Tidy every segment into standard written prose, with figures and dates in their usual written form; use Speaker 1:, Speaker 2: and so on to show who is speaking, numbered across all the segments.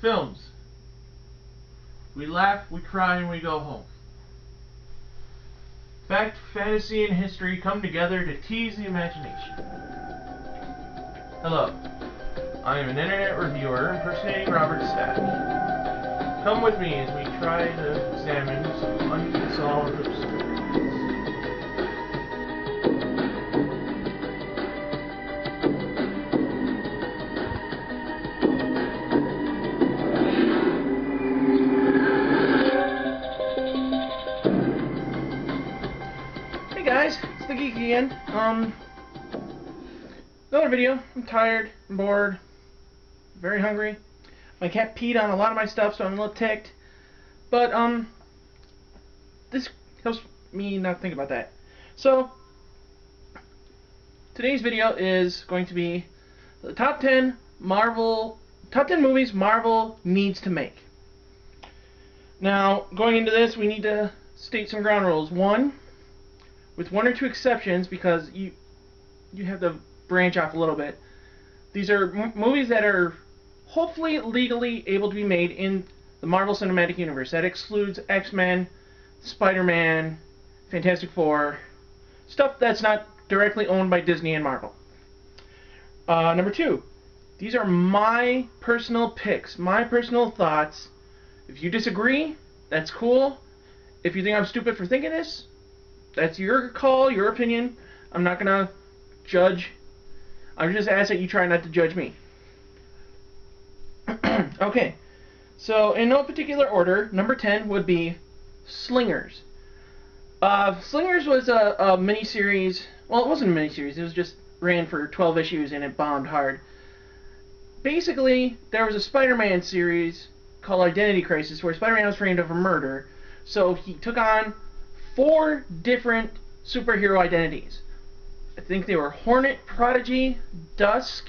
Speaker 1: Films. We laugh, we cry, and we go home. Fact, fantasy, and history come together to tease the imagination. Hello, I am an internet reviewer impersonating Robert Stack. Come with me as we try to examine some unsolved obscurities. Hey guys, it's the Geek again. Another video. I'm tired, I'm bored, very hungry. My cat peed on a lot of my stuff, so I'm a little ticked. But, this helps me not think about that. So, today's video is going to be the top 10 movies Marvel needs to make. Now, going into this, we need to state some ground rules. One, with one or two exceptions, because you have to branch off a little bit. These are movies that are hopefully legally able to be made in the Marvel Cinematic Universe. That excludes X-Men, Spider-Man, Fantastic Four, stuff that's not directly owned by Disney and Marvel. Number two, these are my personal picks, my personal thoughts. If you disagree, that's cool. If you think I'm stupid for thinking this, that's your call, your opinion. I'm not gonna judge. I just ask that you try not to judge me. Okay, so in no particular order, number 10 would be Slingers. Slingers was a miniseries. Well, it wasn't a miniseries. It was just ran for 12 issues and it bombed hard. Basically, there was a Spider-Man series called Identity Crisis where Spider-Man was framed of a murder. So he took on 4 different superhero identities. I think they were Hornet, Prodigy, Dusk,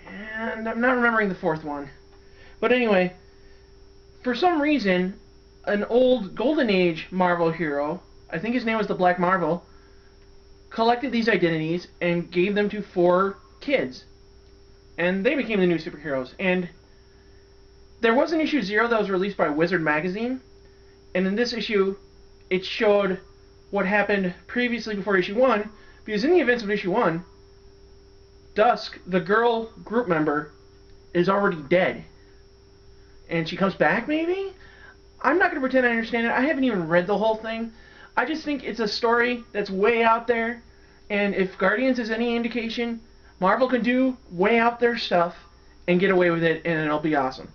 Speaker 1: and I'm not remembering the 4th one. But anyway, for some reason, an old Golden Age Marvel hero, I think his name was the Black Marvel, collected these identities and gave them to 4 kids. And they became the new superheroes. And there was an issue 0 that was released by Wizard magazine. And in this issue, it showed what happened previously before issue 1, because in the events of issue 1, Dusk, the girl group member, is already dead. And she comes back, maybe? I'm not going to pretend I understand it. I haven't even read the whole thing. I just think it's a story that's way out there, and if Guardians is any indication, Marvel can do way out there stuff and get away with it, and it'll be awesome.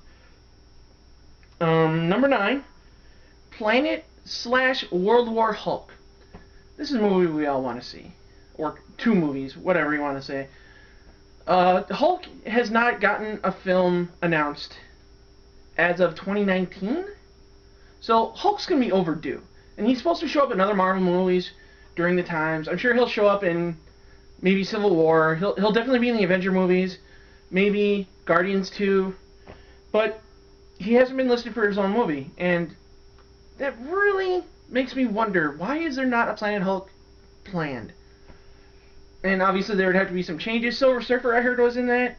Speaker 1: Number 9, Planet/World War Hulk. This is a movie we all want to see. Or 2 movies, whatever you want to say. Hulk has not gotten a film announced as of 2019. So Hulk's going to be overdue. And he's supposed to show up in other Marvel movies during the times. I'm sure he'll show up in maybe Civil War. He'll definitely be in the Avenger movies. Maybe Guardians 2. But he hasn't been listed for his own movie. And that really makes me wonder, why is there not a Planet Hulk planned? And obviously there would have to be some changes. Silver Surfer, I heard, was in that,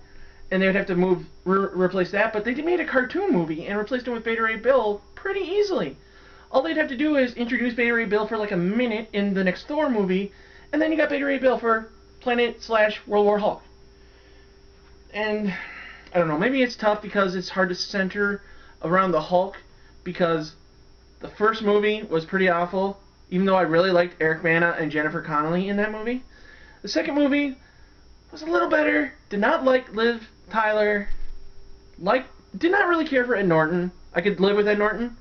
Speaker 1: and they would have to replace that. But they made a cartoon movie and replaced him with Beta Ray Bill pretty easily. All they'd have to do is introduce Beta Ray Bill for like a minute in the next Thor movie, and then you got Beta Ray Bill for Planet/World War Hulk. And I don't know, maybe it's tough because it's hard to center around the Hulk, because the first movie was pretty awful, even though I really liked Eric Bana and Jennifer Connelly in that movie. The second movie was a little better. Did not like Liv Tyler. Did not really care for Ed Norton. I could live with Ed Norton.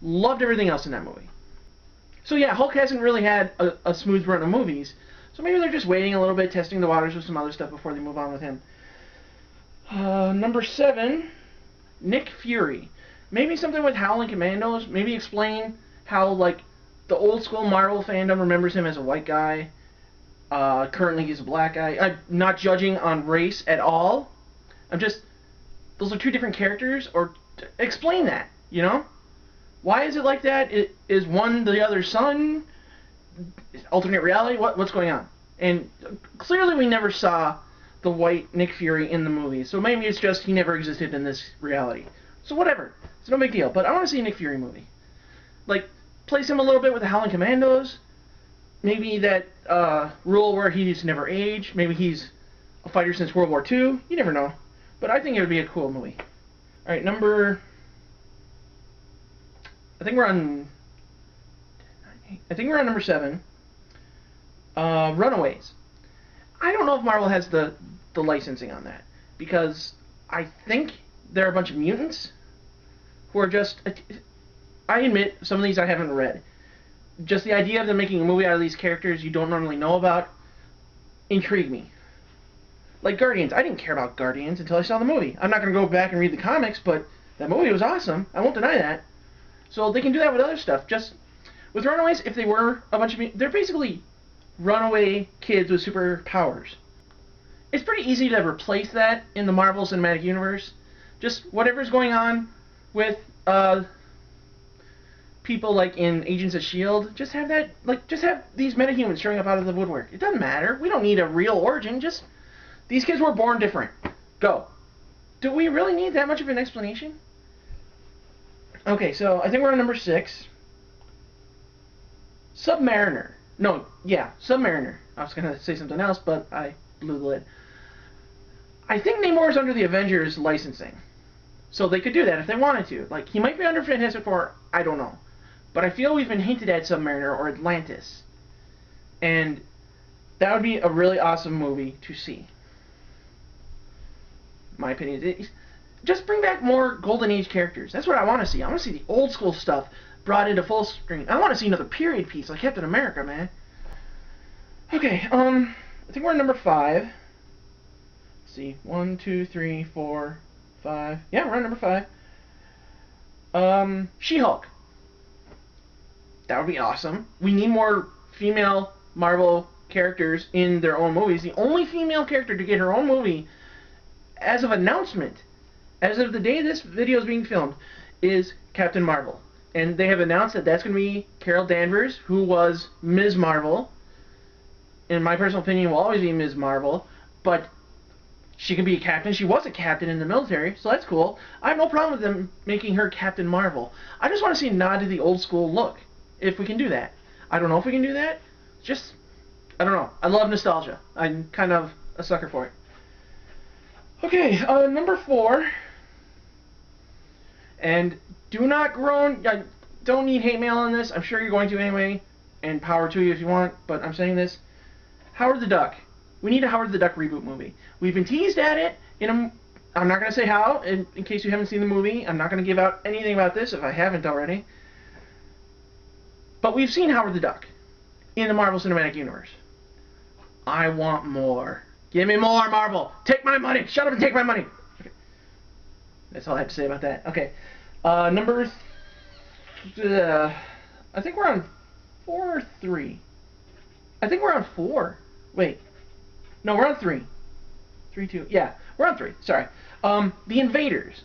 Speaker 1: Loved everything else in that movie. So yeah, Hulk hasn't really had a smooth run of movies. So maybe they're just waiting a little bit, testing the waters with some other stuff before they move on with him. Number 7, Nick Fury. Maybe something with Howling Commandos. Maybe explain how, like, the old school Marvel fandom remembers him as a white guy. Currently he's a black guy. I'm not judging on race at all. Those are 2 different characters, or explain that, you know? Why is it like that? Is one the other's son? Alternate reality? What's going on? And clearly we never saw the white Nick Fury in the movie. So maybe it's just he never existed in this reality. So whatever. It's no big deal. But I want to see a Nick Fury movie. Like, place him a little bit with the Howling Commandos. Maybe that rule where he's never aged. Maybe he's a fighter since World War II. You never know. But I think it would be a cool movie. Alright, I think we're on number 7. Runaways. I don't know if Marvel has the licensing on that, because I think there are a bunch of mutants who are just... I admit, some of these I haven't read. Just the idea of them making a movie out of these characters you don't normally know about intrigued me. Like Guardians. I didn't care about Guardians until I saw the movie. I'm not going to go back and read the comics, but that movie was awesome. I won't deny that. So they can do that with other stuff. Just with Runaways, if they were a bunch of... They're basically runaway kids with superpowers. It's pretty easy to replace that in the Marvel Cinematic Universe. Just whatever's going on with people like in Agents of S.H.I.E.L.D., just have that, like, just have these metahumans showing up out of the woodwork. It doesn't matter. We don't need a real origin. Just, these kids were born different. Go. Do we really need that much of an explanation? Okay, so I think we're on number 6. Submariner. No, yeah, Submariner. I was going to say something else, but I blew the lid. I think Namor is under the Avengers licensing. So they could do that if they wanted to. Like, he might be under Fantastic Four, I don't know. But I feel we've been hinted at Submariner or Atlantis. And that would be a really awesome movie to see. My opinion. Just bring back more Golden Age characters. That's what I want to see. I want to see the old school stuff brought into full screen. I want to see another period piece like Captain America, man. Okay, I think we're on number 5. Let's see. 1, 2, 3, 4, 5. Yeah, we're on number 5. She-Hulk. That would be awesome. We need more female Marvel characters in their own movies. The only female character to get her own movie as of announcement, as of the day this video is being filmed, is Captain Marvel. And they have announced that that's going to be Carol Danvers, who was Ms. Marvel. In my personal opinion, will always be Ms. Marvel. But she can be a captain. She was a captain in the military, so that's cool. I have no problem with them making her Captain Marvel. I just want to see a nod to the old school look, if we can do that. I don't know if we can do that. Just, I don't know. I love nostalgia. I'm kind of a sucker for it. Okay, number 4. And do not groan. I don't need hate mail on this. I'm sure you're going to anyway. And power to you if you want. But I'm saying this. Howard the Duck. We need a Howard the Duck reboot movie. We've been teased at it. I'm not going to say how, in case you haven't seen the movie. I'm not going to give out anything about this if I haven't already. But we've seen Howard the Duck in the Marvel Cinematic Universe. I want more. Give me more, Marvel. Take my money. Shut up and take my money. Okay. That's all I have to say about that. Okay. I think we're on 4 or 3. I think we're on 4. Wait. No, we're on 3. 3, 2. Yeah, we're on 3. Sorry. The Invaders.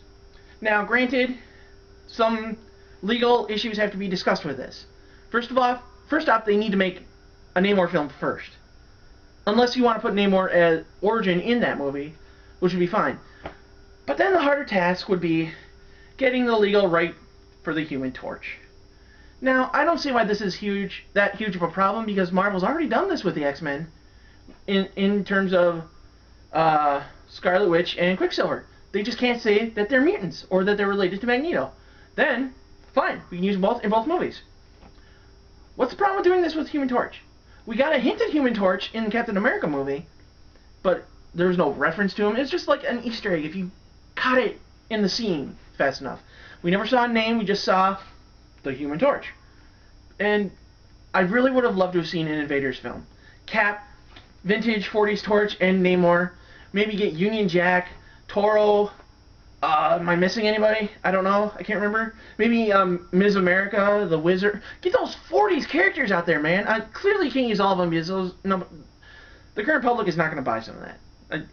Speaker 1: Now, granted, some legal issues have to be discussed with this. First off, they need to make a Namor film first. Unless you want to put Namor as origin in that movie, which would be fine. But then the harder task would be getting the legal right for the Human Torch. Now, I don't see why this is that huge of a problem, because Marvel's already done this with the X-Men in terms of Scarlet Witch and Quicksilver. They just can't say that they're mutants or that they're related to Magneto. Then, fine, we can use them both in both movies. What's the problem with doing this with Human Torch? We got a hint at Human Torch in the Captain America movie, but there was no reference to him. It's just like an Easter egg if you caught it in the scene fast enough. We never saw a name, we just saw the Human Torch. And I really would have loved to have seen an Invaders film. Cap, vintage 40s Torch, and Namor. Maybe get Union Jack, Toro. Am I missing anybody? I don't know. I can't remember. Maybe Ms. America, the Wizard. Get those 40s characters out there, man. I clearly can't use all of them because the current public is not going to buy some of that.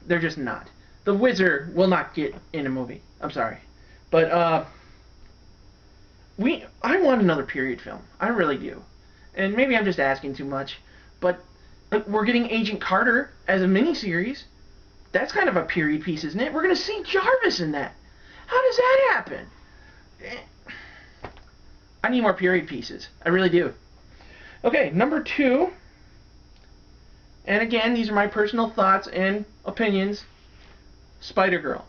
Speaker 1: They're just not. The Wizard will not get in a movie. I'm sorry. But I want another period film. I really do. And maybe I'm just asking too much. But we're getting Agent Carter as a miniseries. That's kind of a period piece, isn't it? We're going to see Jarvis in that. How does that happen? I need more period pieces. I really do. Okay, number 2. And again, these are my personal thoughts and opinions. Spider-Girl.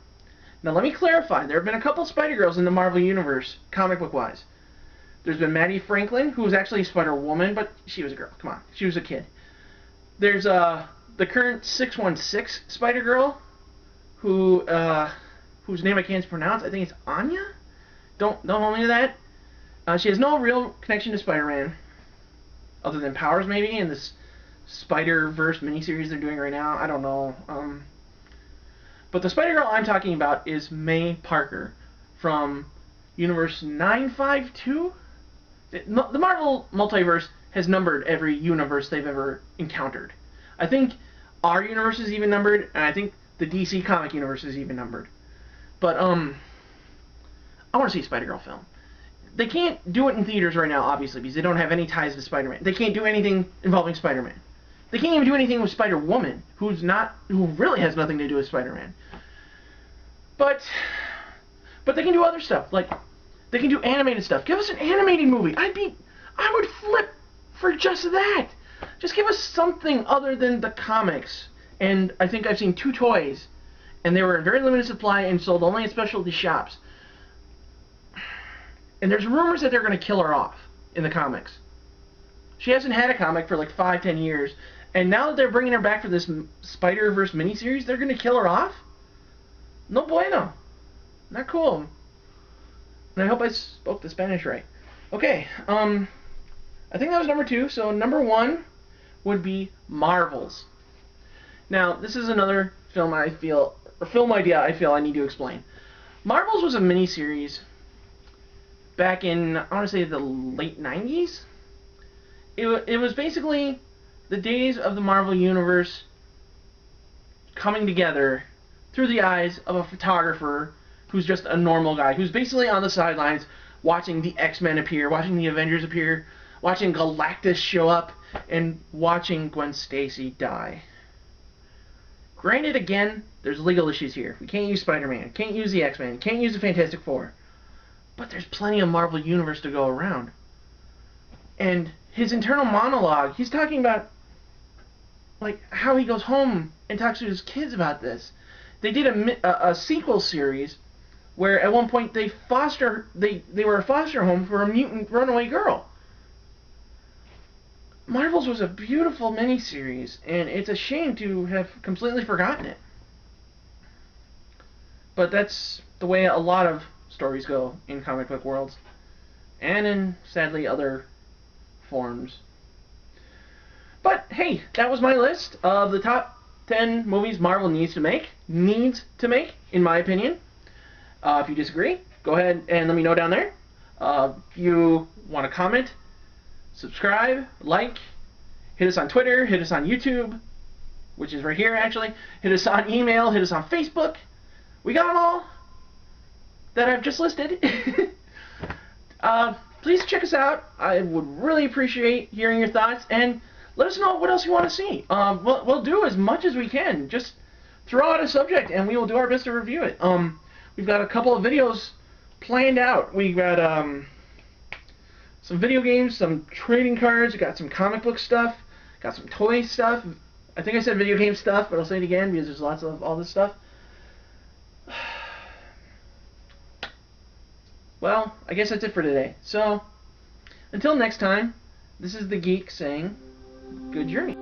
Speaker 1: Now let me clarify. There have been a couple Spider-Girls in the Marvel Universe, comic book-wise. There's been Maddie Franklin, who was actually a Spider-Woman, but she was a girl. Come on. She was a kid. There's the current 616 Spider-Girl, whose name I can't pronounce. I think it's Anya? Don't hold me to that. She has no real connection to Spider-Man, other than powers maybe, in this Spider-Verse miniseries they're doing right now. I don't know. But the Spider-Girl I'm talking about is May Parker from Universe 952. The Marvel Multiverse has numbered every universe they've ever encountered. I think our universe is even numbered, and I think the DC comic universe is even numbered. But I want to see a Spider-Girl film. They can't do it in theaters right now, obviously, because they don't have any ties to Spider-Man. They can't do anything involving Spider-Man. They can't even do anything with Spider-Woman, who really has nothing to do with Spider-Man. But they can do other stuff, like they can do animated stuff. Give us an animated movie. I would flip for just that. Just give us something other than the comics. And I think I've seen 2 toys, and they were in very limited supply and sold only at specialty shops. And there's rumors that they're going to kill her off in the comics. She hasn't had a comic for like 5-10 years, and now that they're bringing her back for this Spider-Verse miniseries, they're going to kill her off? No bueno. Not cool. And I hope I spoke the Spanish right. Okay, I think that was number 2, so number 1 would be Marvels. Now, this is another film idea I feel I need to explain. Marvels was a miniseries back in, I want to say, the late 90s. It was basically the days of the Marvel Universe coming together through the eyes of a photographer who's just a normal guy, who's basically on the sidelines watching the X-Men appear, watching the Avengers appear, watching Galactus show up, and watching Gwen Stacy die. Granted, again, there's legal issues here. We can't use Spider-Man, can't use the X-Men, can't use the Fantastic Four. But there's plenty of Marvel Universe to go around. And his internal monologue, he's talking about like how he goes home and talks to his kids about this. They did a sequel series where at one point they were a foster home for a mutant runaway girl. Marvels was a beautiful miniseries, and it's a shame to have completely forgotten it. But that's the way a lot of stories go in comic book worlds, and in, sadly, other forms. But hey, that was my list of the top 10 movies Marvel needs to make, in my opinion. If you disagree, go ahead and let me know down there. If you want to comment, subscribe, like, hit us on Twitter, hit us on YouTube, which is right here actually, hit us on email, hit us on Facebook. We got them all that I've just listed. Please check us out. I would really appreciate hearing your thoughts, and let us know what else you want to see. We'll do as much as we can. Just throw out a subject, and we will do our best to review it. We've got a couple of videos planned out. We've got some video games, some trading cards, we got some comic book stuff, got some toy stuff. I think I said video game stuff, but I'll say it again because there's lots of all this stuff. Well, I guess that's it for today. So, until next time, this is the Geek saying, good journey.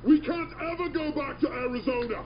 Speaker 2: We can't ever go back to Arizona!